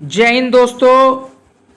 जय हिंद दोस्तों,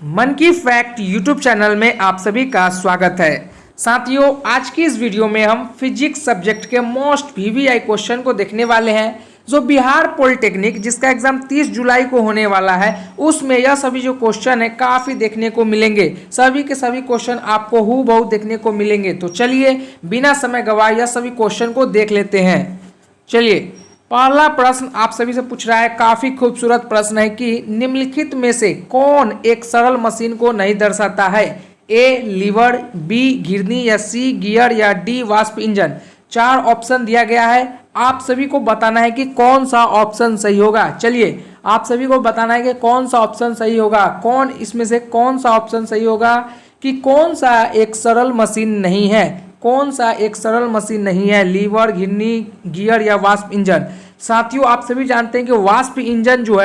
मन की फैक्ट यूट्यूब चैनल में आप सभी का स्वागत है। साथियों, आज की इस वीडियो में हम फिजिक्स सब्जेक्ट के मोस्ट वीवीआई क्वेश्चन को देखने वाले हैं। जो बिहार पॉलिटेक्निक जिसका एग्जाम 30 जुलाई को होने वाला है, उसमें यह सभी जो क्वेश्चन है काफ़ी देखने को मिलेंगे। सभी के सभी क्वेश्चन आपको हूबहू देखने को मिलेंगे। तो चलिए बिना समय गवाए यह सभी क्वेश्चन को देख लेते हैं। चलिए, पहला प्रश्न आप सभी से पूछ रहा है, काफी खूबसूरत प्रश्न है कि निम्नलिखित में से कौन एक सरल मशीन को नहीं दर्शाता है? ए लीवर, बी घिरनी, या सी गियर, या डी वाष्प इंजन। 4 ऑप्शन दिया गया है, आप सभी को बताना है कि कौन सा ऑप्शन सही होगा। चलिए, आप सभी को बताना है कि कौन सा ऑप्शन सही होगा। कौन इसमें से कौन सा ऑप्शन सही होगा कि कौन सा एक सरल मशीन नहीं है, कौन सा एक सरल मशीन नहीं है? लीवर, घिरनी, गियर या वाष्प इंजन। साथियों, आप सभी जानते हैं कि वाष्प इंजन जो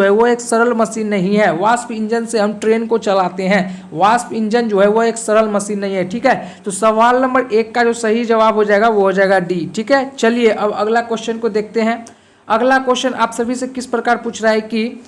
है वो एक सरल मशीन नहीं है। वाष्प इंजन से हम ट्रेन को चलाते हैं। वाष्प इंजन जो है वो एक सरल मशीन नहीं है। ठीक है, तो सवाल नंबर 1 का जो सही जवाब हो जाएगा वो हो जाएगा डी। ठीक है, चलिए अब अगला क्वेश्चन को देखते हैं। अगला क्वेश्चन आप सभी से किस प्रकार पूछ रहा है कि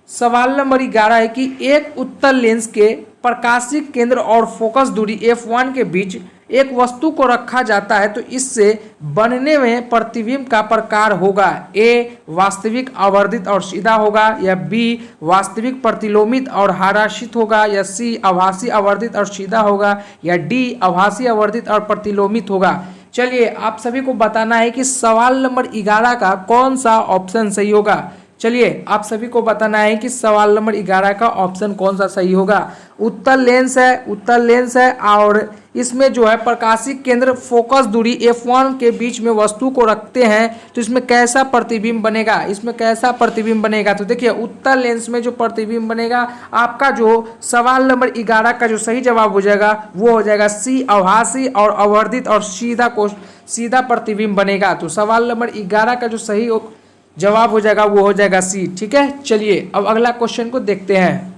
सवाल नंबर 11 है कि एक उत्तल लेंस के प्रकाशीय केंद्र और फोकस दूरी f1 के बीच एक वस्तु को रखा जाता है तो इससे बनने में प्रतिबिंब का प्रकार होगा। ए वास्तविक आवर्धित और सीधा होगा, या बी वास्तविक प्रतिलोमित और हाराशित होगा, या सी आभासी आवर्धित और सीधा होगा, या डी आभासी आवर्धित और प्रतिलोमित होगा। चलिए, आप सभी को बताना है कि सवाल नंबर 11 का कौन सा ऑप्शन सही होगा। चलिए, आप सभी को बताना है कि सवाल नंबर 11 का ऑप्शन कौन सा सही होगा। उत्तल लेंस है और इसमें जो है प्रकाशिक केंद्र फोकस दूरी f1 के बीच में वस्तु को रखते हैं तो इसमें कैसा प्रतिबिंब बनेगा? तो देखिए, उत्तल लेंस में जो प्रतिबिंब बनेगा, आपका जो सवाल नंबर 11 का जो सही जवाब हो जाएगा वो हो जाएगा सी आभासी और आवर्धित और सीधा प्रतिबिंब बनेगा। तो सवाल नंबर 11 का जो सही जवाब हो जाएगा वो हो जाएगा सी। ठीक है, चलिए अब अगला क्वेश्चन को देखते हैं।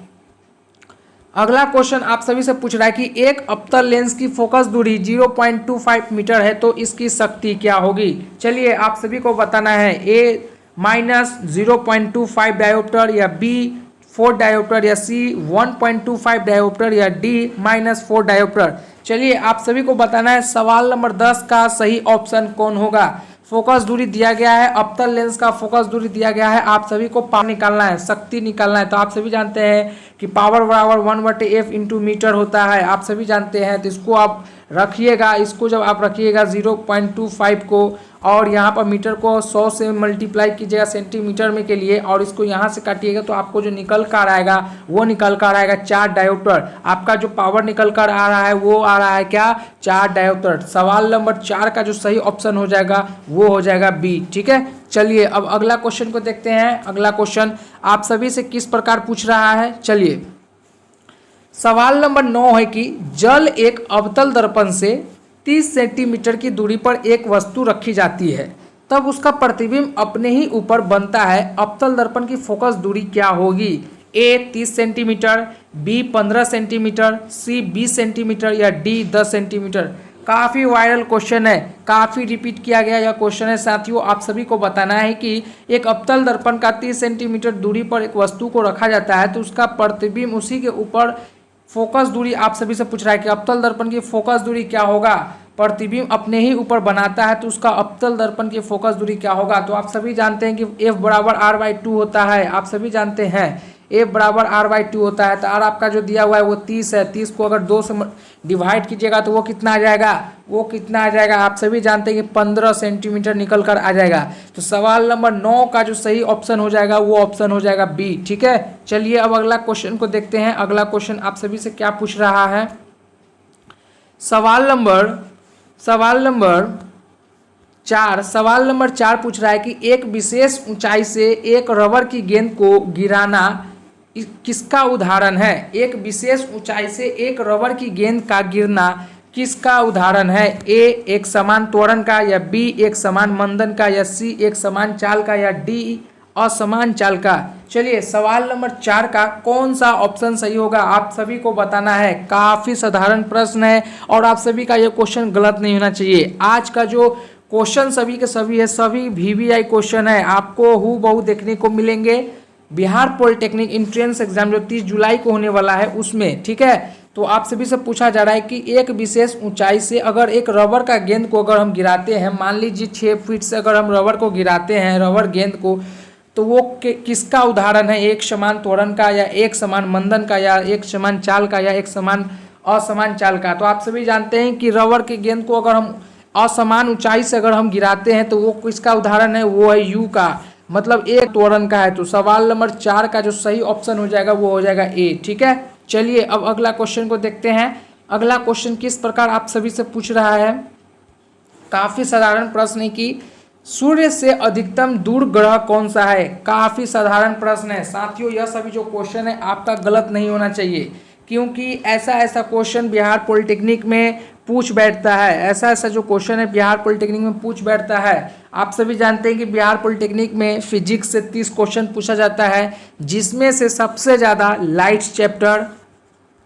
अगला क्वेश्चन आप सभी से पूछ रहा है कि एक अवतल लेंस की फोकस दूरी 0.25 मीटर है तो इसकी शक्ति क्या होगी। चलिए, आप सभी को बताना है ए -0.25 डायोप्टर, या बी 4 डायोप्टर, या सी 1.25 डायोप्टर, या डी -4 डायोप्टर। चलिए, आप सभी को बताना है सवाल नंबर 10 का सही ऑप्शन कौन होगा। फोकस दूरी दिया गया है, अवतल लेंस का फोकस दूरी दिया गया है, आप सभी को पावर निकालना है, शक्ति निकालना है। तो आप सभी जानते हैं कि पावर बराबर 1/f इंटू मीटर होता है, आप सभी जानते हैं। तो इसको आप रखिएगा, इसको जब आप रखिएगा 0.25 को, और यहाँ पर मीटर को 100 से मल्टीप्लाई कीजिएगा सेंटीमीटर में के लिए, और इसको यहाँ से काटिएगा तो आपको जो निकल कर आएगा वो निकल कर आएगा 4 डायोप्टर। आपका जो पावर निकल कर आ रहा है वो आ रहा है क्या? 4 डायोप्टर। सवाल नंबर 4 का जो सही ऑप्शन हो जाएगा वो हो जाएगा बी। ठीक है, चलिए अब अगला क्वेश्चन को देखते हैं। अगला क्वेश्चन आप सभी से किस प्रकार पूछ रहा है। चलिए, सवाल नंबर 9 है कि जल एक अवतल दर्पण से 30 सेंटीमीटर की दूरी पर एक वस्तु रखी जाती है, तब उसका प्रतिबिंब अपने ही ऊपर बनता है। अवतल दर्पण की फोकस दूरी क्या होगी? ए 30 सेंटीमीटर, बी 15 सेंटीमीटर, सी 20 सेंटीमीटर, या डी 10 सेंटीमीटर। काफ़ी वायरल क्वेश्चन है, काफ़ी रिपीट किया गया यह क्वेश्चन है। साथियों, आप सभी को बताना है कि एक अवतल दर्पण का 30 सेंटीमीटर दूरी पर एक वस्तु को रखा जाता है तो उसका प्रतिबिंब उसी के ऊपर फोकस दूरी आप सभी से पूछ रहा है कि अवतल दर्पण की फोकस दूरी क्या होगा। प्रतिबिंब अपने ही ऊपर बनाता है तो उसका अवतल दर्पण की फोकस दूरी क्या होगा। तो आप सभी जानते हैं कि F बराबर R/2 होता है, आप सभी जानते हैं F बराबर R/2 होता है। तो R आपका जो दिया हुआ है वो 30 है। 30 को अगर 2 से डिवाइड कीजिएगा तो वो कितना आ जाएगा? आप सभी जानते हैं कि 15 सेंटीमीटर निकल कर आ जाएगा। तो सवाल नंबर 9 का जो सही ऑप्शन हो जाएगा वो ऑप्शन हो जाएगा बी। ठीक है, चलिए अब अगला क्वेश्चन को देखते हैं। अगला क्वेश्चन आप सभी से क्या पूछ रहा है। सवाल नंबर 4 पूछ रहा है कि एक विशेष ऊंचाई से एक रबर की गेंद को गिराना किसका उदाहरण है? एक विशेष ऊंचाई से एक रबर की गेंद का गिरना किसका उदाहरण है? ए एक समान त्वरण का, या बी एक समान मंदन का, या सी एक समान चाल का, या डी असमान चाल का। चलिए, सवाल नंबर 4 का कौन सा ऑप्शन सही होगा आप सभी को बताना है। काफ़ी साधारण प्रश्न है और आप सभी का ये क्वेश्चन गलत नहीं होना चाहिए। आज का जो क्वेश्चन सभी के सभी है, सभी वीवीआई क्वेश्चन है, आपको हूबहू देखने को मिलेंगे। बिहार पॉलिटेक्निक एंट्रेंस एग्जाम जो 30 जुलाई को होने वाला है उसमें, ठीक है। तो आप सभी से पूछा जा रहा है कि एक विशेष ऊंचाई से अगर एक रबर का गेंद को अगर हम गिराते हैं, मान लीजिए 6 फीट से अगर हम रबर को गिराते हैं, रबर गेंद को, तो वो किसका उदाहरण है? एक समान त्वरण का, या एक समान मंदन का, या एक समान चाल का, या एक समान असमान चाल का। तो आप सभी जानते हैं कि रबर के गेंद को अगर हम असमान ऊंचाई से अगर हम गिराते हैं तो वो किसका उदाहरण है? वो है यू का, मतलब एक त्वरण का है। तो सवाल नंबर 4 का जो सही ऑप्शन हो जाएगा वो हो जाएगा ए, ठीक है। चलिए अब अगला क्वेश्चन को देखते हैं। अगला क्वेश्चन किस प्रकार आप सभी से पूछ रहा है, काफी साधारण प्रश्न है कि सूर्य से अधिकतम दूर ग्रह कौन सा है। काफी साधारण प्रश्न है साथियों, यह सभी जो क्वेश्चन है आपका गलत नहीं होना चाहिए, क्योंकि ऐसा क्वेश्चन बिहार पॉलिटेक्निक में पूछ बैठता है। ऐसा जो क्वेश्चन है बिहार पॉलिटेक्निक में पूछ बैठता है। आप सभी जानते हैं कि बिहार पॉलिटेक्निक में फिजिक्स से 30 क्वेश्चन पूछा जाता है, जिसमें से सबसे ज़्यादा lights chapter,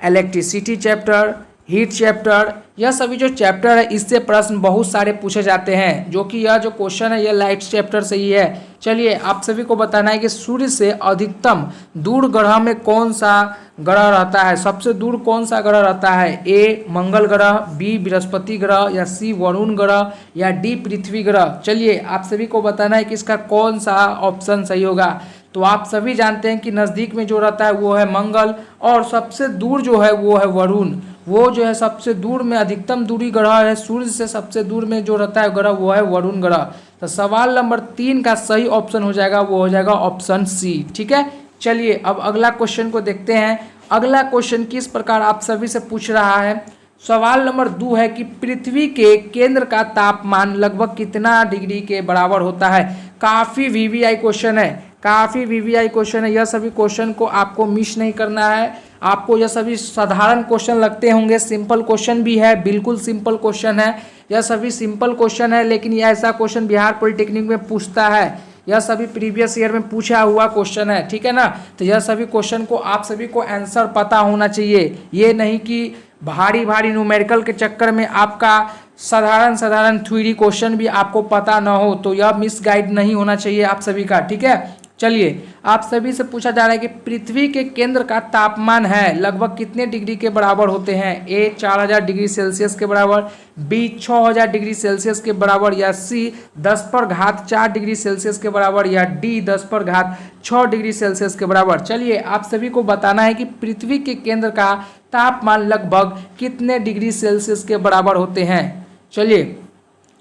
electricity chapter, heat chapter, यह सभी जो चैप्टर है इससे प्रश्न बहुत सारे पूछे जाते हैं, जो कि यह जो क्वेश्चन है यह लाइट्स चैप्टर से ही है। चलिए आप सभी को बताना है कि सूर्य से अधिकतम दूर ग्रह में कौन सा ग्रह रहता है। सबसे दूर कौन सा ग्रह रहता है? ए मंगल ग्रह, बी बृहस्पति ग्रह, या सी वरुण ग्रह, या डी पृथ्वी ग्रह। चलिए आप सभी को बताना है कि इसका कौन सा ऑप्शन सही होगा। तो आप सभी जानते हैं कि नज़दीक में जो रहता है वो है मंगल, और सबसे दूर जो है वो है वरुण। वो जो है सबसे दूर में अधिकतम दूरी ग्रह है, सूर्य से सबसे दूर में जो रहता है ग्रह वो है वरुण ग्रह। तो सवाल नंबर 3 का सही ऑप्शन हो जाएगा वो हो जाएगा ऑप्शन सी, ठीक है। चलिए अब अगला क्वेश्चन को देखते हैं। अगला क्वेश्चन किस प्रकार आप सभी से पूछ रहा है। सवाल नंबर 2 है कि पृथ्वी के केंद्र का तापमान लगभग कितना डिग्री के बराबर होता है। काफ़ी वीवीआई क्वेश्चन है, काफ़ी वीवीआई क्वेश्चन है। यह सभी क्वेश्चन को आपको मिस नहीं करना है। आपको यह सभी साधारण क्वेश्चन लगते होंगे, सिंपल क्वेश्चन भी है, बिल्कुल सिंपल क्वेश्चन है। यह सभी सिंपल क्वेश्चन है, लेकिन यह ऐसा क्वेश्चन बिहार पॉलिटेक्निक में पूछता है। यह सभी प्रीवियस ईयर में पूछा हुआ क्वेश्चन है, ठीक है ना। तो यह सभी क्वेश्चन को आप सभी को आंसर पता होना चाहिए। ये नहीं कि भारी भारी न्यूमेरिकल के चक्कर में आपका साधारण थ्योरी क्वेश्चन भी आपको पता ना हो, तो यह मिस गाइड नहीं होना चाहिए आप सभी का, ठीक है। चलिए आप सभी से पूछा जा रहा है कि पृथ्वी के केंद्र का तापमान है लगभग कितने डिग्री के बराबर होते हैं। ए 4000 डिग्री सेल्सियस के बराबर, बी 6000 डिग्री सेल्सियस के बराबर, या सी 10⁴ डिग्री सेल्सियस के बराबर, या डी 10⁶ डिग्री सेल्सियस के बराबर। चलिए आप सभी को बताना है कि पृथ्वी के केंद्र का तापमान लगभग कितने डिग्री सेल्सियस के बराबर होते हैं। चलिए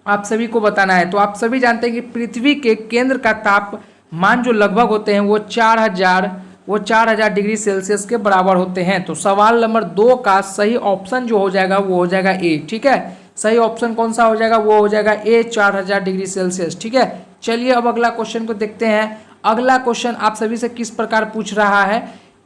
आप सभी को बताना है। तो आप सभी जानते हैं कि पृथ्वी के केंद्र का तापमान जो लगभग होते हैं वो 4000 डिग्री सेल्सियस के बराबर होते हैं। तो सवाल नंबर 2 का सही ऑप्शन जो हो जाएगा वो हो जाएगा ए, ठीक है। सही ऑप्शन कौन सा हो जाएगा? वो हो जाएगा ए 4000 डिग्री सेल्सियस, ठीक है। चलिए अब अगला क्वेश्चन को देखते हैं। अगला क्वेश्चन आप सभी से किस प्रकार पूछ रहा है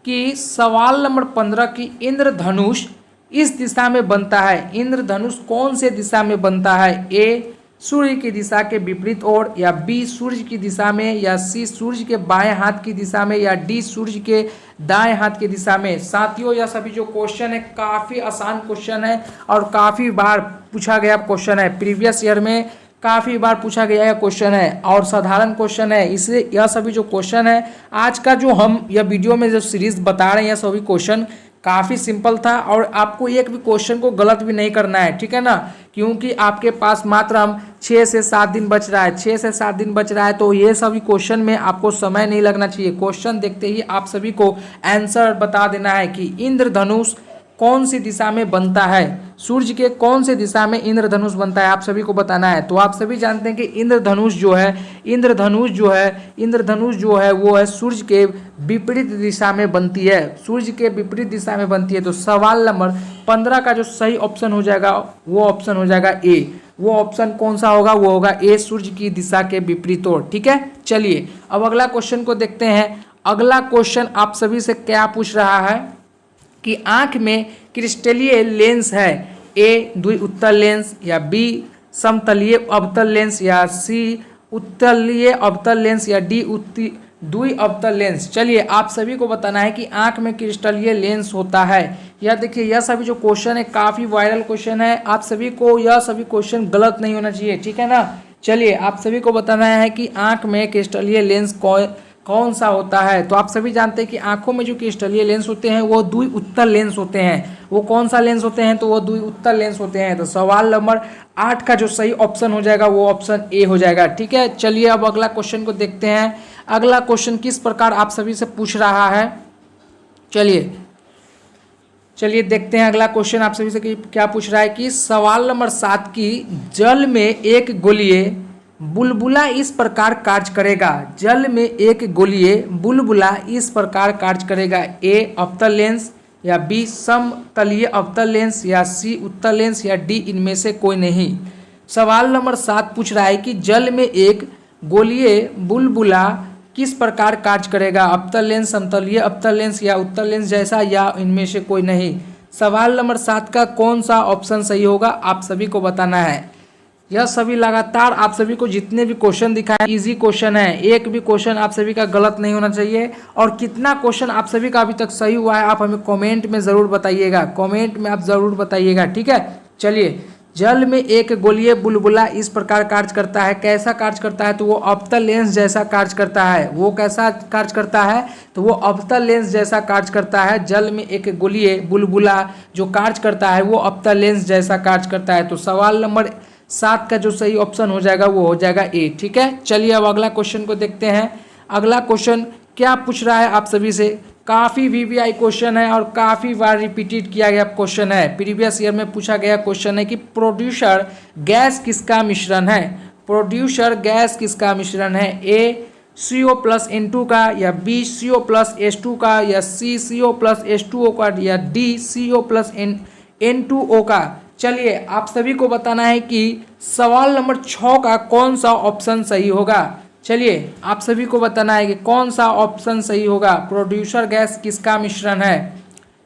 कि सवाल नंबर 15 की इंद्रधनुष इस दिशा में बनता है। इंद्रधनुष कौन से दिशा में बनता है? ए सूर्य की दिशा के विपरीत ओर, या बी सूर्य की दिशा में, या सी सूर्य के बाएं हाथ की दिशा में, या डी सूर्य के दाएं हाथ की दिशा में। साथियों यह सभी जो क्वेश्चन है काफ़ी आसान क्वेश्चन है और काफ़ी बार पूछा गया क्वेश्चन है। प्रीवियस ईयर में काफ़ी बार पूछा गया यह क्वेश्चन है और साधारण क्वेश्चन है। इसलिए यह सभी जो क्वेश्चन है आज का जो हम यह वीडियो में जो सीरीज बता रहे हैं यह सभी क्वेश्चन काफ़ी सिंपल था और आपको एक भी क्वेश्चन को गलत भी नहीं करना है, ठीक है ना। क्योंकि आपके पास मात्र हम 6 से 7 दिन बच रहा है, 6 से 7 दिन बच रहा है, तो ये सभी क्वेश्चन में आपको समय नहीं लगना चाहिए। क्वेश्चन देखते ही आप सभी को आंसर बता देना है कि इंद्रधनुष कौन सी दिशा में बनता है, सूर्य के कौन से दिशा में इंद्रधनुष बनता है, आप सभी को बताना है। तो आप सभी जानते हैं कि इंद्रधनुष जो है वो है सूर्य के विपरीत दिशा में बनती है, सूर्य के विपरीत दिशा में बनती है। तो सवाल नंबर 15 का जो सही ऑप्शन हो जाएगा वो ऑप्शन हो जाएगा ए। वो ऑप्शन कौन सा होगा? वो होगा ए, सूर्य की दिशा के विपरीत ओर, ठीक है। चलिए अब अगला क्वेश्चन को देखते हैं। अगला क्वेश्चन आप सभी से क्या पूछ रहा है कि आंख में क्रिस्टलीय लेंस है। ए द्विउत्तल लेंस, या बी समतलीय अवतल लेंस, या सी उत्तलीय अवतल लेंस, या डी द्विअवतल लेंस। चलिए आप सभी को बताना है कि आंख में क्रिस्टलीय लेंस होता है। यह देखिए यह सभी जो क्वेश्चन है काफ़ी वायरल क्वेश्चन है। आप सभी को यह सभी क्वेश्चन गलत नहीं होना चाहिए, ठीक है ना। चलिए आप सभी को बताना है कि आंख में क्रिस्टलीय लेंस कौन सा होता है? तो आप सभी जानते हैं कि आंखों में जो क्रिस्टलीय लेंस होते हैं वो द्विउत्तल लेंस होते हैं। वो कौन सा लेंस होते हैं? तो वो द्विउत्तल लेंस होते हैं। तो सवाल नंबर 8 का जो सही ऑप्शन हो जाएगा वो ऑप्शन ए हो जाएगा। ठीक है, चलिए अब अगला क्वेश्चन को देखते हैं। अगला क्वेश्चन किस प्रकार आप सभी से पूछ रहा है, चलिए देखते हैं अगला क्वेश्चन आप सभी से कि क्या पूछ रहा है कि सवाल नंबर 7 की जल में एक गोलीय बुलबुला इस प्रकार कार्य करेगा। जल में एक गोलीय बुलबुला इस प्रकार कार्य करेगा। ए अवतल लेंस, या बी समतलीय अवतल लेंस, या सी उत्तल लेंस, या डी इनमें से कोई नहीं। सवाल नंबर 7 पूछ रहा है कि जल में एक गोलीय बुलबुला किस प्रकार कार्य करेगा। अवतल लेंस, समतलीय अवतल लेंस, या उत्तल लेंस जैसा, या इनमें से कोई नहीं। सवाल नंबर 7 का कौन सा ऑप्शन सही होगा आप सभी को बताना है। यह सभी लगातार आप सभी को जितने भी क्वेश्चन दिखाए इजी क्वेश्चन है, एक भी क्वेश्चन आप सभी का गलत नहीं होना चाहिए। और कितना क्वेश्चन आप सभी का अभी तक सही हुआ है आप हमें कमेंट में ज़रूर बताइएगा, कमेंट में आप ज़रूर बताइएगा। ठीक है, चलिए जल में एक गोलीय बुलबुला इस प्रकार कार्य करता है। कैसा कार्य करता है? तो वो अवतल लेंस जैसा कार्य करता है। वो कैसा कार्य करता है? तो वो अवतल लेंस जैसा कार्य करता है। जल में एक गोलीय बुलबुला जो कार्य करता है वो अवतल लेंस जैसा कार्य करता है। तो सवाल नंबर 7 का जो सही ऑप्शन हो जाएगा वो हो जाएगा ए। ठीक है, चलिए अब अगला क्वेश्चन को देखते हैं। अगला क्वेश्चन क्या पूछ रहा है आप सभी से? काफ़ी वीवीआई क्वेश्चन है और काफ़ी बार रिपीटेड किया गया क्वेश्चन है। प्रीवियस ईयर में पूछा गया क्वेश्चन है कि प्रोड्यूसर गैस किसका मिश्रण है। प्रोड्यूसर गैस किसका मिश्रण है? ए CO प्लस N2 का, या बी CO प्लस H2 का, या सी CO प्लस H2O का, या डी CO प्लस N2O का। चलिए आप सभी को बताना है कि सवाल नंबर 6 का कौन सा ऑप्शन सही होगा। चलिए आप सभी को बताना है कि कौन सा ऑप्शन सही होगा। प्रोड्यूसर गैस किसका मिश्रण है?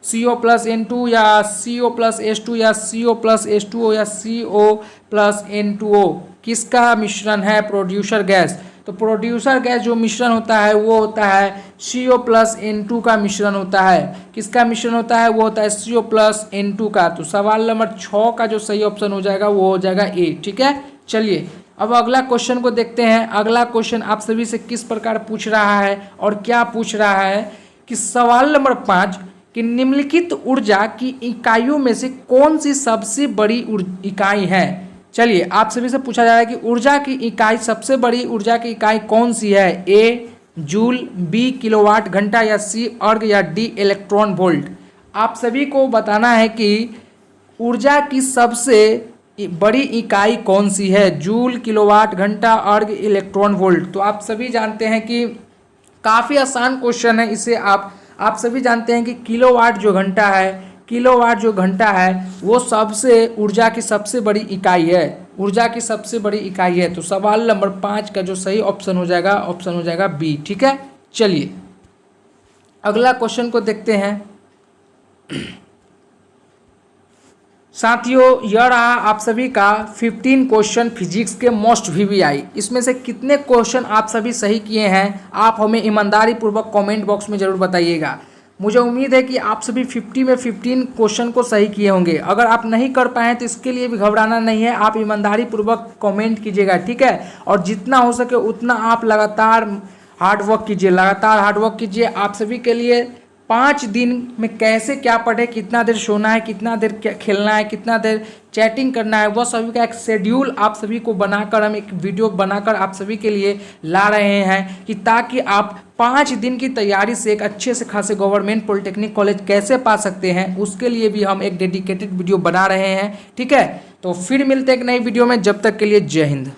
CO प्लस N2, या CO प्लस H2, या CO प्लस H2O, या CO प्लस N2O किसका मिश्रण है प्रोड्यूसर गैस? तो प्रोड्यूसर गैस जो मिश्रण होता है वो होता है CO प्लस N2 का मिश्रण होता है। किसका मिश्रण होता है? वो होता है CO प्लस N2 का। तो सवाल नंबर 6 का जो सही ऑप्शन हो जाएगा वो हो जाएगा ए। ठीक है, चलिए अब अगला क्वेश्चन को देखते हैं। अगला क्वेश्चन आप सभी से किस प्रकार पूछ रहा है और क्या पूछ रहा है कि सवाल नंबर 5 कि निम्नलिखित ऊर्जा की इकाइयों में से कौन सी सबसे बड़ी इकाई है। चलिए आप सभी से पूछा जा रहा है कि ऊर्जा की इकाई, सबसे बड़ी ऊर्जा की इकाई कौन सी है? ए जूल, बी किलोवाट घंटा, या सी अर्ग, या डी इलेक्ट्रॉन वोल्ट। आप सभी को बताना है कि ऊर्जा की सबसे बड़ी इकाई कौन सी है? जूल, किलोवाट घंटा, अर्ग, इलेक्ट्रॉन वोल्ट। तो आप सभी जानते हैं कि काफ़ी आसान क्वेश्चन है। इसे आप सभी जानते हैं कि किलोवाट जो घंटा है वो सबसे ऊर्जा की सबसे बड़ी इकाई है, ऊर्जा की सबसे बड़ी इकाई है। तो सवाल नंबर 5 का जो सही ऑप्शन हो जाएगा बी। ठीक है, चलिए अगला क्वेश्चन को देखते हैं। साथियों यह रहा आप सभी का 15 क्वेश्चन फिजिक्स के मोस्ट वीवीआई। इसमें से कितने क्वेश्चन आप सभी सही किए हैं आप हमें ईमानदारी पूर्वक कमेंट बॉक्स में ज़रूर बताइएगा। मुझे उम्मीद है कि आप सभी 50 में 15 क्वेश्चन को सही किए होंगे। अगर आप नहीं कर पाए तो इसके लिए भी घबराना नहीं है, आप ईमानदारी पूर्वक कमेंट कीजिएगा। ठीक है, और जितना हो सके उतना आप लगातार हार्डवर्क कीजिए। आप सभी के लिए 5 दिन में कैसे क्या पढ़े, कितना देर सोना है, कितना देर खेलना है, कितना देर चैटिंग करना है, वह सभी का एक शेड्यूल आप सभी को बनाकर हम एक वीडियो बनाकर आप सभी के लिए ला रहे हैं कि ताकि आप 5 दिन की तैयारी से एक अच्छे से खासे गवर्नमेंट पॉलिटेक्निक कॉलेज कैसे पा सकते हैं उसके लिए भी हम एक डेडिकेटेड वीडियो बना रहे हैं। ठीक है, तो फिर मिलते हैं एक नई वीडियो में, जब तक के लिए जय हिंद।